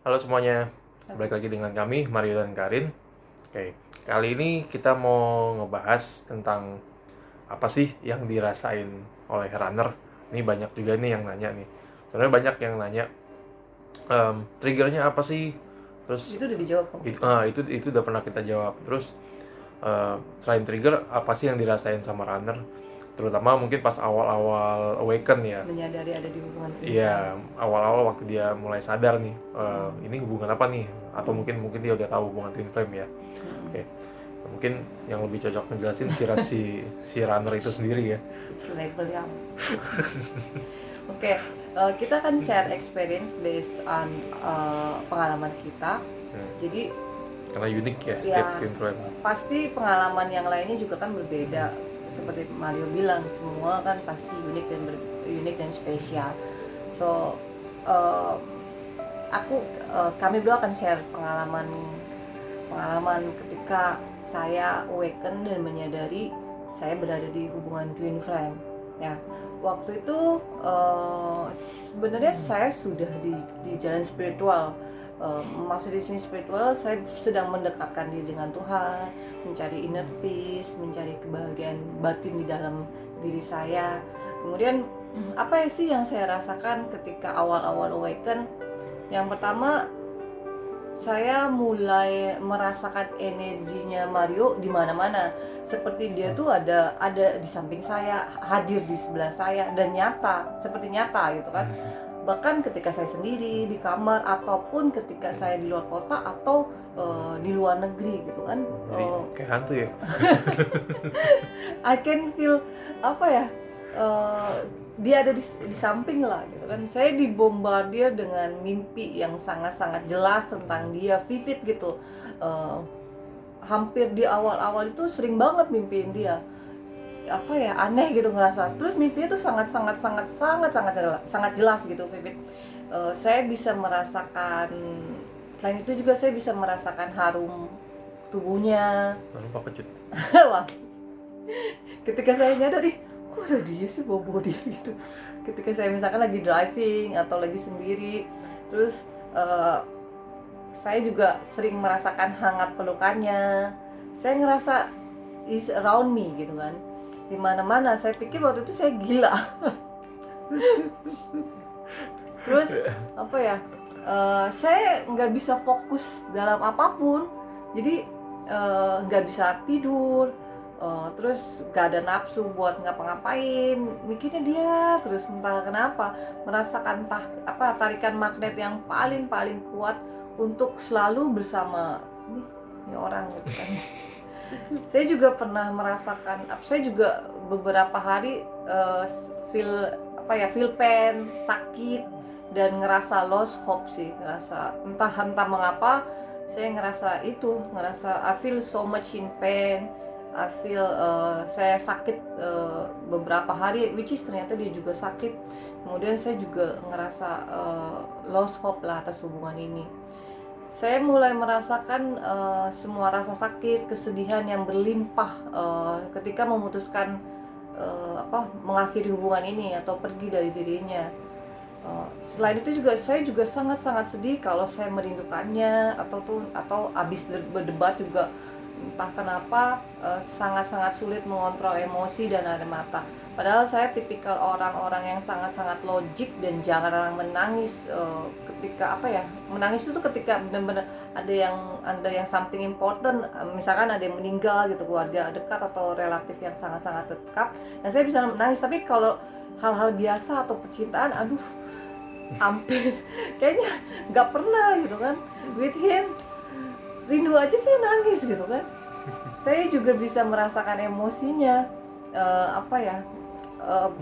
Halo semuanya, balik lagi dengan kami, Mario dan Karin. Oke, kali ini kita mau ngebahas tentang apa sih yang dirasain oleh runner. Ini banyak juga nih yang nanya nih. Sebenarnya banyak yang nanya, triggernya apa sih? Terus Itu udah dijawab kok. itu udah pernah kita jawab. Terus selain trigger, apa sih yang dirasain sama runner? Terutama mungkin pas awal-awal awaken ya. Menyadari ada di hubungan Iya, twin awal-awal waktu dia mulai sadar nih, ini hubungan apa nih? Atau mungkin dia udah tahu hubungan twin flame ya. Oke, mungkin yang lebih cocok menjelasin kira si runner itu sendiri ya. It's label yang Oke, kita kan share experience based on pengalaman kita. Jadi Karena unik ya ya setiap twin flame. pasti pengalaman yang lainnya juga kan berbeda. Seperti Mario bilang, semua kan pasti unik dan spesial. So kami berdua akan share pengalaman ketika saya awaken dan menyadari saya berada di hubungan twin flame. Ya, waktu itu sebenarnya saya sudah di jalan spiritual. Maksud di sini spiritual, saya sedang mendekatkan diri dengan Tuhan, mencari inner peace, mencari kebahagiaan batin di dalam diri saya. Kemudian apa sih yang saya rasakan ketika awal-awal awaken? Yang pertama, saya mulai merasakan energinya Mario di mana-mana. Seperti dia tuh ada di samping saya, hadir di sebelah saya dan nyata, seperti nyata gitu kan. Bahkan ketika saya sendiri di kamar ataupun ketika saya di luar kota atau di luar negeri gitu kan. Jadi kayak hantu ya. I can feel apa ya? Dia ada di samping lah gitu kan. Saya dibombardir dengan mimpi yang sangat-sangat jelas tentang dia, vivid gitu. Hampir di awal-awal itu sering banget mimpiin dia. Apa ya, aneh gitu ngerasa. Terus mimpinya tuh sangat jelas gitu, vivid. Saya bisa merasakan, selain itu juga saya bisa merasakan harum tubuhnya. Lupa kecut. Wah, ketika saya nyadar, kok ada dia sih, bawa dia gitu. Ketika saya misalkan lagi driving atau lagi sendiri, terus saya juga sering merasakan hangat pelukannya. Saya ngerasa is around me gitu kan, di mana-mana. Saya pikir waktu itu saya gila. Terus apa ya, saya nggak bisa fokus dalam apapun, jadi nggak bisa tidur. Terus gak ada nafsu buat ngapa-ngapain, mikirnya dia terus, entah kenapa merasakan tarikan magnet yang paling kuat untuk selalu bersama ini orang gitu kan. Saya juga pernah merasakan, saya juga beberapa hari feel pain, sakit, dan ngerasa lost hope sih, ngerasa entah mengapa saya ngerasa I feel so much in pain. I feel saya sakit beberapa hari, which is ternyata dia juga sakit. Kemudian saya juga ngerasa lost hope lah atas hubungan ini. Saya mulai merasakan semua rasa sakit, kesedihan yang berlimpah ketika memutuskan mengakhiri hubungan ini atau pergi dari dirinya. Selain itu juga saya juga sangat sedih kalau saya merindukannya, atau abis berdebat juga entah kenapa sangat sangat sulit mengontrol emosi dan air mata. Padahal saya tipikal orang-orang yang sangat logik dan jarang menangis. Ketika menangis itu ketika benar-benar ada yang something important, misalkan ada yang meninggal gitu, keluarga dekat atau relatif yang sangat dekat, dan saya bisa menangis. Tapi kalau hal-hal biasa atau percintaan, hampir kayaknya nggak pernah gitu kan. With him, rindu aja saya nangis gitu kan. Saya juga bisa merasakan emosinya,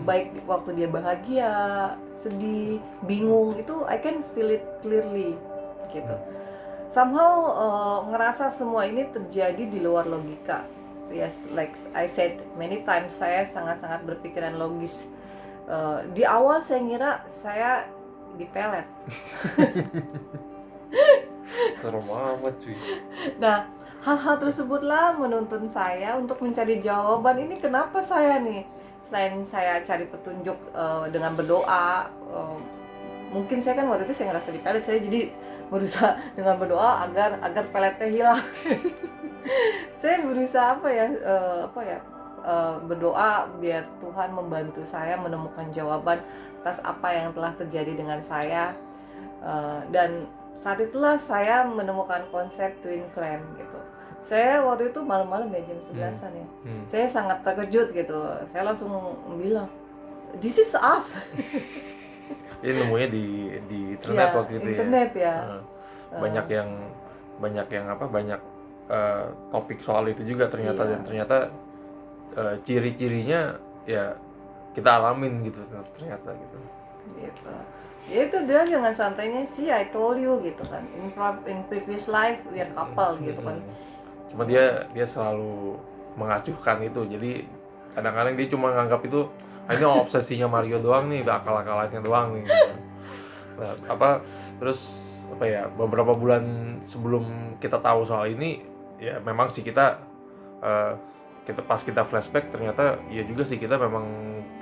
baik waktu dia bahagia, sedih, bingung, itu I can feel it clearly gitu. Somehow ngerasa semua ini terjadi di luar logika. Yes, like I said many times, saya sangat berpikiran logis. Di awal saya ngira saya dipelet. Serem amat cuy. Nah, hal-hal tersebutlah menuntun saya untuk mencari jawaban, ini kenapa saya nih. Selain saya cari petunjuk dengan berdoa, mungkin saya kan waktu itu saya ngerasa dipelet, saya jadi berusaha dengan berdoa agar peletnya hilang. Saya berusaha berdoa biar Tuhan membantu saya menemukan jawaban atas apa yang telah terjadi dengan saya. Dan saat itulah saya menemukan konsep twin flame gitu. Saya waktu itu malam-malam ya jam 11-an ya. Saya sangat terkejut gitu. Saya langsung bilang, "This is us." Ini nemunya di internet Ya, waktu itu internet ya. Banyak banyak topik soal itu juga ternyata. Iya. Dan ternyata ciri-cirinya ya kita alamin gitu ternyata gitu. Gitu. Ya itu dia dengan santainya sih, I told you gitu kan, in previous life we are couple gitu kan. Cuma dia selalu mengacuhkan itu, jadi kadang-kadang dia cuma nganggap itu ini obsesinya Mario doang nih, akal-akalannya doang nih gitu. Nah, beberapa bulan sebelum kita tahu soal ini ya memang sih kita flashback ternyata ya juga sih kita memang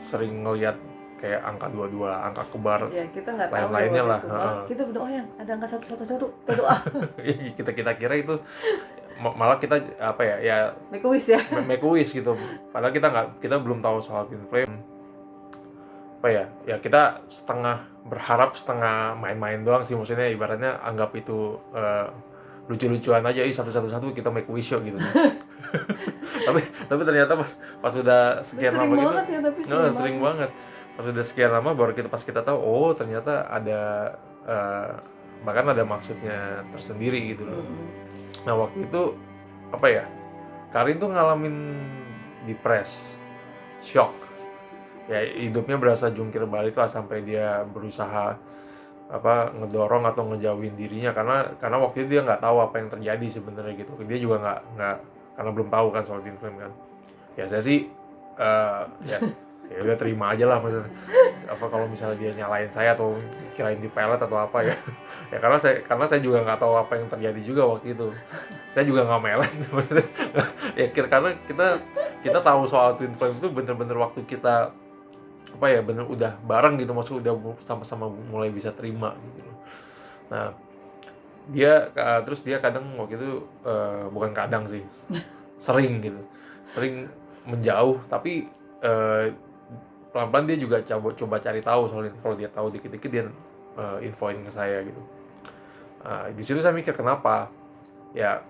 sering ngelihat kayak angka 22, angka kebar, ya kita nggak tahu lain-lainnya lah. Kita berdoa yang ada angka 111, kita doa. kita kira itu malah kita make a wish ya. Make a wish gitu. Padahal kita belum tahu soal twin flame. Kita setengah berharap, setengah main-main doang sih, maksudnya ibaratnya anggap itu lucu-lucuan aja, satu-satu kita make a wish yuk gitu. tapi ternyata pas udah sekian lama gitu, sering banget. Pas udah sekian lama baru pas kita tahu, oh ternyata ada bahkan ada maksudnya tersendiri gitu loh. Nah waktu itu Karin tuh ngalamin depres, shock, ya hidupnya berasa jungkir balik lah, sampai dia berusaha ngedorong atau ngejauhin dirinya karena waktu itu dia nggak tahu apa yang terjadi sebenarnya gitu. Dia juga nggak karena belum tahu kan soal twin flame kan. Ya saya sih ya udah terima aja lah, maksudnya kalau misalnya dia nyalain saya atau kirain di pelet atau apa ya. Ya karena saya juga nggak tahu apa yang terjadi juga waktu itu. Saya juga nggak melet maksudnya. Ya karena kita tahu soal twin flame itu bener-bener waktu kita bener udah bareng gitu, maksudnya udah sama-sama mulai bisa terima gitu. Nah terus dia kadang waktu itu bukan kadang sih, sering menjauh, tapi pelan-pelan dia juga coba cari tahu soal kalau dia tahu dikit-dikit dia infoin ke saya gitu. Di situ saya mikir kenapa ya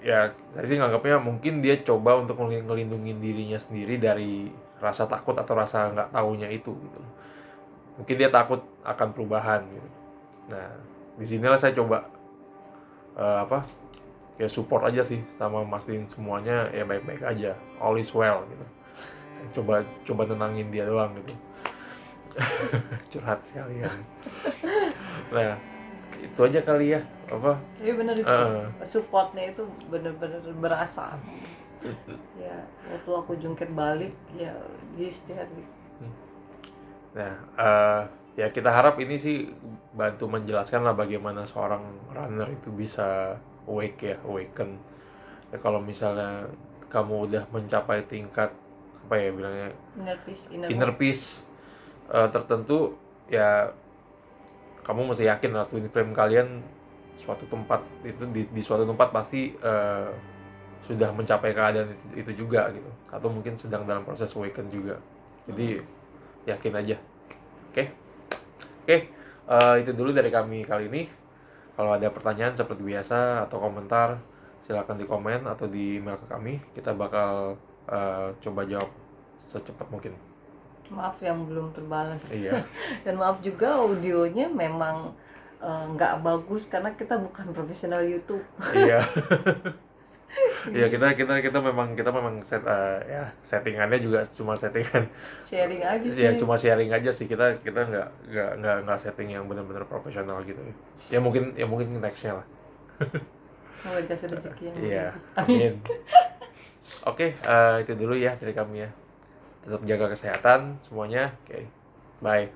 saya sih nganggapnya mungkin dia coba untuk ngelindungin dirinya sendiri dari rasa takut atau rasa nggak taunya itu gitu. Mungkin dia takut akan perubahan gitu. Nah disinilah saya coba support aja sih, sama mastiin semuanya ya baik-baik aja, all is well gitu. Coba tenangin dia doang gitu. Curhat sekalian. Nah itu aja kali ya Iya benar itu. Supportnya itu benar-benar berasa. Ya waktu aku jungkir balik ya he's there gitu. Nah ya kita harap ini sih bantu menjelaskan lah bagaimana seorang runner itu bisa awaken. Ya kalau misalnya kamu udah mencapai tingkat bilangnya inner peace tertentu, ya kamu mesti yakin lah twin flame kalian suatu tempat itu di suatu tempat pasti sudah mencapai keadaan itu juga gitu, atau mungkin sedang dalam proses awaken juga. Jadi yakin aja. Oke. Itu dulu dari kami kali ini. Kalau ada pertanyaan seperti biasa atau komentar, silakan di komen atau di email ke kami. Kita bakal coba jawab secepat mungkin. Maaf yang belum terbalas. Iya. Dan maaf juga audionya memang nggak bagus karena kita bukan profesional YouTube. Iya. Iya kita memang settingannya juga cuma settingan sharing aja sih. Ya cuma sharing aja sih, kita nggak setting yang benar-benar profesional gitu ya mungkin nextnya lah. Semoga dikasih rezeki yang iya amin. Oke, itu dulu ya dari kami ya, tetap jaga kesehatan semuanya. Oke, bye.